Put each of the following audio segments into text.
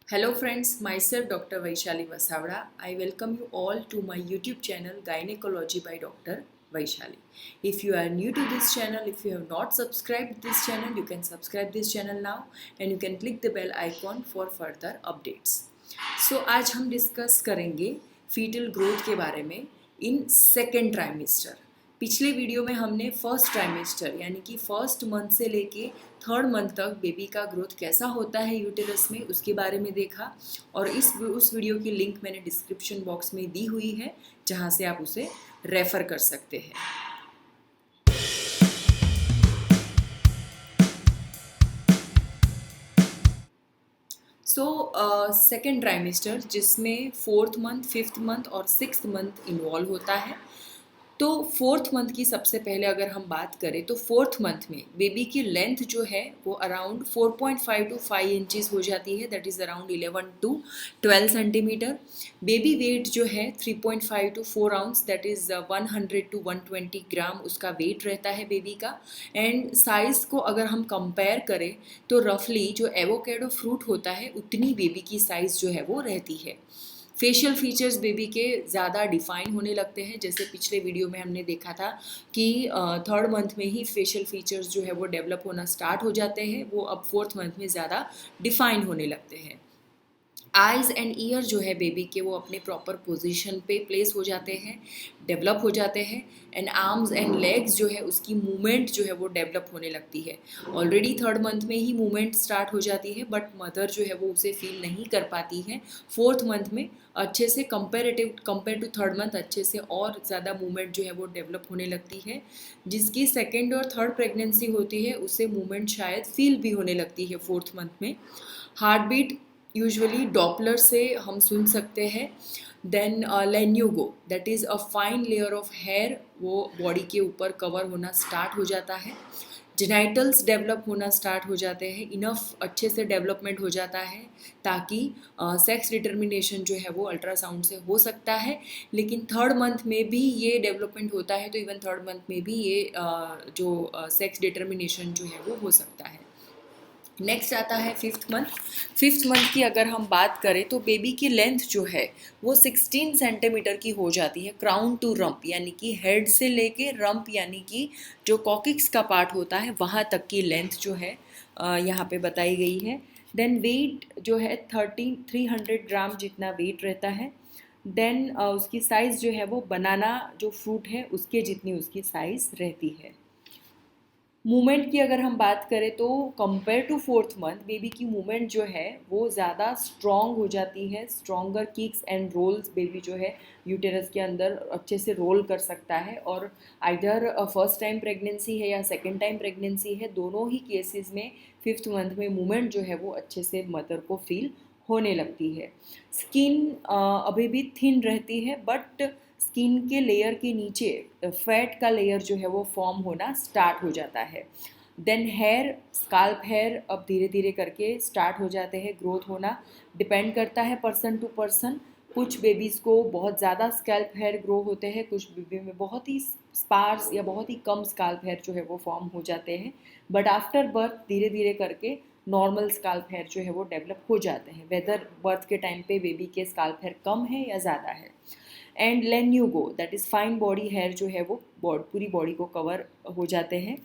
Hello friends, myself Dr. Vaishali Vasavada. I welcome you all to my YouTube channel Gynecology by Dr. Vaishali. If you are new to this channel, if you have not subscribed this channel, you can subscribe this channel now and you can click the bell icon for further updates. So आज हम discuss करेंगे fetal growth के बारे में in second trimester. पिछले video में हमने first trimester यानी कि फर्स्ट मंथ से लेके थर्ड मंथ तक बेबी का ग्रोथ कैसा होता है यूटेरस में उसके बारे में देखा और उस वीडियो की लिंक मैंने डिस्क्रिप्शन बॉक्स में दी हुई है जहां से आप उसे रेफ़र कर सकते हैं। सेकेंड ट्राइमेस्टर जिसमें फोर्थ मंथ, फिफ्थ मंथ और सिक्स्थ मंथ इन्वॉल्व होता है। तो फोर्थ मंथ की सबसे पहले अगर हम बात करें तो फोर्थ मंथ में बेबी की लेंथ जो है वो अराउंड 4.5 टू 5 इंचेस हो जाती है, that is around 11 to 12 centimetre. Baby weight जो है 3.5 to 4 ounce, that is 100 to 120 gram उसका वेट रहता है बेबी का। एंड साइज़ को अगर हम कंपेयर करें तो रफली जो एवोकेडो फ्रूट होता है उतनी बेबी की साइज़ जो है वो रहती है। फेशियल फीचर्स बेबी के ज़्यादा डिफाइन होने लगते हैं, जैसे पिछले वीडियो में हमने देखा था कि थर्ड मंथ में ही फेशियल फीचर्स जो है वो डेवलप होना स्टार्ट हो जाते हैं, वो अब फोर्थ मंथ में ज़्यादा डिफाइन होने लगते हैं। आइज़ एंड ईयर जो है बेबी के वो अपने प्रॉपर पोजीशन पे प्लेस हो जाते हैं, डेवलप हो जाते हैं। एंड आर्म्स एंड लेग्स जो है उसकी मूवमेंट जो है वो डेवलप होने लगती है। ऑलरेडी थर्ड मंथ में ही मूवमेंट स्टार्ट हो जाती है बट मदर जो है वो उसे फील नहीं कर पाती है। फोर्थ मंथ में अच्छे से कंपेयर टू थर्ड मंथ अच्छे से और ज़्यादा मूवमेंट जो है वो डेवलप होने लगती है। जिसकी सेकेंड और थर्ड प्रेगनेंसी होती है उसे मूवमेंट शायद फील भी होने लगती है फोर्थ मंथ में। हार्ट बीट यूजुअली डॉपलर से हम सुन सकते हैं। Then lanugo, that is a fine layer of hair, वो बॉडी के ऊपर कवर होना स्टार्ट हो जाता है। जेनाइटल्स डेवलप होना स्टार्ट हो जाते हैं, इनफ अच्छे से डेवलपमेंट हो जाता है ताकि सेक्स डिटर्मिनेशन जो है वो अल्ट्रासाउंड से हो सकता है। लेकिन थर्ड मंथ में भी ये डेवलपमेंट होता है, तो इवन थर्ड मंथ में भी ये जो सेक्स डिटर्मिनेशन जो है वो हो सकता है। नेक्स्ट आता है फिफ्थ मंथ। फिफ्थ मंथ की अगर हम बात करें तो बेबी की लेंथ जो है वो 16 सेंटीमीटर की हो जाती है, क्राउन टू रम्प, यानी कि हेड से लेके रम्प यानी कि जो कॉकिक्स का पार्ट होता है वहाँ तक की लेंथ जो है यहाँ पे बताई गई है। देन वेट जो है 300 ग्राम जितना वेट रहता है। देन उसकी साइज़ जो है वो बनाना जो फ्रूट है उसके जितनी उसकी साइज़ रहती है। मूवमेंट की अगर हम बात करें तो compare to fourth month baby की मूवमेंट जो है वो ज़्यादा स्ट्रॉन्ग हो जाती है। Stronger kicks and rolls baby जो है यूटेरस के अंदर अच्छे से रोल कर सकता है। और आइदर फर्स्ट टाइम प्रेगनेंसी है या सेकेंड टाइम प्रेगनेंसी है, दोनों ही केसेस में फिफ्थ मंथ में मूवमेंट जो है वो अच्छे से मदर को फील होने लगती है। स्किन अभी भी थिन रहती है बट स्किन के लेयर के नीचे फैट का लेयर जो है वो फॉर्म होना स्टार्ट हो जाता है। देन हेयर, स्काल्प हेयर अब धीरे धीरे करके स्टार्ट हो जाते हैं ग्रोथ होना। डिपेंड करता है पर्सन टू पर्सन। कुछ बेबीज़ को बहुत ज़्यादा स्कैल्प हेयर ग्रो होते हैं, कुछ बेबी में बहुत ही स्पार्स या बहुत ही कम स्काल्प हेयर जो है वो फॉर्म हो जाते हैं। बट आफ्टर बर्थ धीरे धीरे करके नॉर्मल स्काल्प हेयर जो है वो डेवलप हो जाते हैं, वेदर बर्थ के टाइम पे बेबी के स्काल्प हेयर कम है या ज़्यादा है। And lanugo, that is fine body hair जो है वो पूरी बॉडी को कवर हो जाते हैं।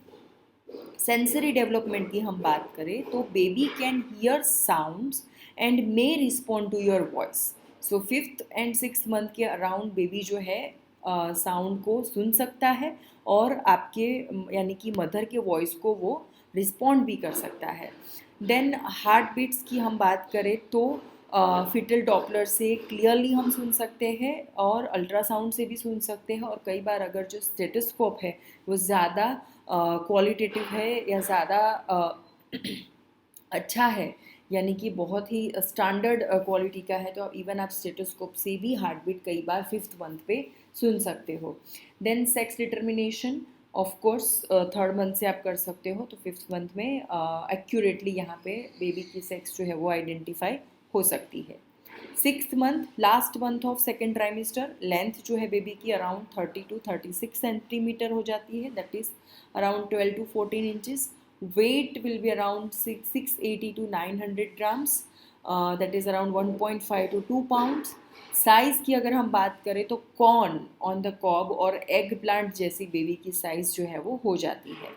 सेंसरी डेवलपमेंट की हम बात करें तो baby can hear sounds and may respond to your voice. So fifth and six month के अराउंड बेबी जो है साउंड को सुन सकता है और आपके यानी कि मदर के वॉइस को वो रिस्पॉन्ड भी कर सकता है। देन हार्ट बीट्स की हम बात करें तो फिटल डॉपलर से क्लियरली हम सुन सकते हैं और अल्ट्रासाउंड से भी सुन सकते हैं। और कई बार अगर जो स्टेटोस्कोप है वो ज़्यादा क्वालिटेटिव है या ज़्यादा अच्छा है, यानी कि बहुत ही स्टैंडर्ड क्वालिटी का है, तो इवन आप स्टेटोस्कोप से भी हार्ट बीट कई बार फिफ्थ मंथ पे सुन सकते हो। Then sex determination of course third month से आप कर सकते हो, तो फिफ्थ मंथ में एक्यूरेटली यहाँ पे बेबी की सेक्स जो है वो आइडेंटिफाई हो सकती है। Sixth month, last month of second trimester, length जो है बेबी की अराउंड 30 टू 36 सेंटीमीटर हो जाती है, that is around 12 to 14 inches. Weight will be around 680 to 900 grams. That is around 1.5 to 2 pounds। Size की अगर हम बात करें तो कॉर्न ऑन द कॉब और एग प्लांट जैसी बेबी की साइज़ जो है वो हो जाती है।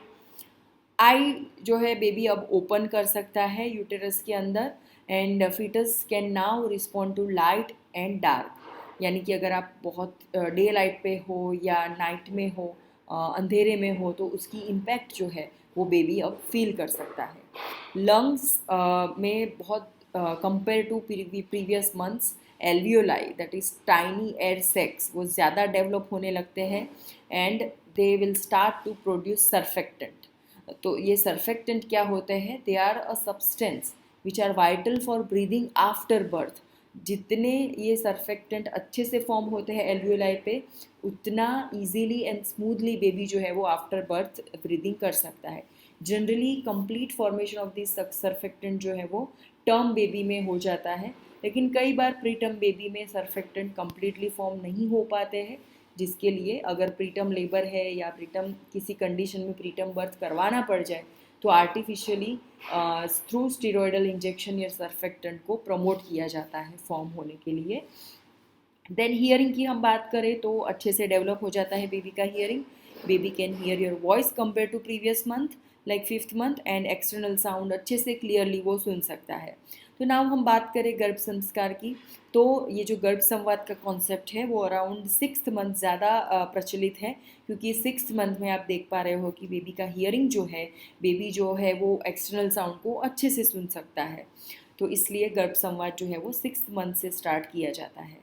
आई जो है बेबी अब ओपन कर सकता है यूटेरस के अंदर, and foetus can now respond to light and dark. यानी कि अगर आप बहुत डे लाइट पे हो या नाइट में हो, अंधेरे में हो, तो उसकी इम्पैक्ट जो है वो बेबी अब फील कर सकता है। लंग्स में बहुत compare to previous months, alveoli that is tiny air sacs वो ज़्यादा डेवलप होने लगते हैं, and they will start to produce surfactant. तो ये सर्फेक्टेंट क्या होते हैं? They are a substance which are vital for breathing after birth. जितने ये सर्फेक्टेंट अच्छे से फॉर्म होते हैं एल्वियोलाई पे, उतना इजीली एंड स्मूथली बेबी जो है वो आफ्टर बर्थ ब्रीदिंग कर सकता है। Generally complete formation of this surfactant जो है वो टर्म बेबी में हो जाता है, लेकिन कई बार प्री टर्म बेबी में सर्फेक्टेंट कम्प्लीटली फॉर्म नहीं हो पाते हैं, जिसके लिए अगर प्रीटर्म लेबर है या प्रीटर्म किसी कंडीशन में प्रीटर्म बर्थ करवाना पड़ जाए तो आर्टिफिशियली थ्रू स्टीरॉयडल इंजेक्शन या सर्फेक्टेंट को प्रमोट किया जाता है फॉर्म होने के लिए। देन हियरिंग की हम बात करें तो अच्छे से डेवलप हो जाता है बेबी का hearing. Baby can hear your voice compare to previous month like 5th month, and external sound अच्छे से क्लियरली वो सुन सकता है। तो नाउ हम बात करें गर्भ संस्कार की, तो ये जो गर्भ संवाद का कॉन्सेप्ट है वो अराउंड 6th मंथ ज़्यादा प्रचलित है, क्योंकि 6th मंथ में आप देख पा रहे हो कि बेबी का हियरिंग जो है, बेबी जो है वो एक्सटर्नल साउंड को अच्छे से सुन सकता है। तो इसलिए गर्भ संवाद जो है वो 6th मंथ से स्टार्ट किया जाता है।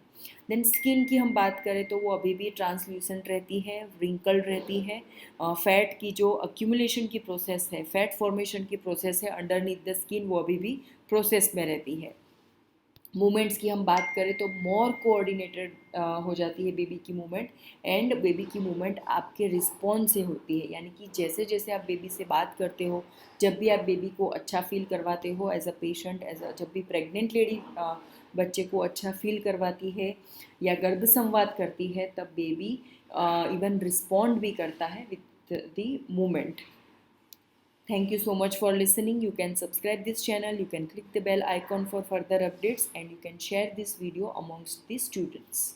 देन स्किन की हम बात करें तो वो अभी भी ट्रांसल्यूसेंट रहती है, रिंकल्ड रहती है। फैट की जो अक्यूमुलेशन की प्रोसेस है, फैट फॉर्मेशन की प्रोसेस है अंडरनीथ द स्किन, वो अभी भी प्रोसेस में रहती है। मूवमेंट्स की हम बात करें तो मोर कोऑर्डिनेटेड हो जाती है बेबी की मूवमेंट, एंड बेबी की मूवमेंट आपके रिस्पॉन्स से होती है। यानी कि जैसे जैसे आप बेबी से बात करते हो, जब भी आप बेबी को अच्छा फील करवाते हो एज अ पेशेंट, जब भी प्रेग्नेंट लेडी बच्चे को अच्छा फील करवाती है या गर्भ संवाद करती है, तब बेबी इवन रिस्पॉन्ड भी करता है with the movement. Thank you so much for listening. You can subscribe this channel, you can click the bell icon for further updates, and you can share this video amongst the students.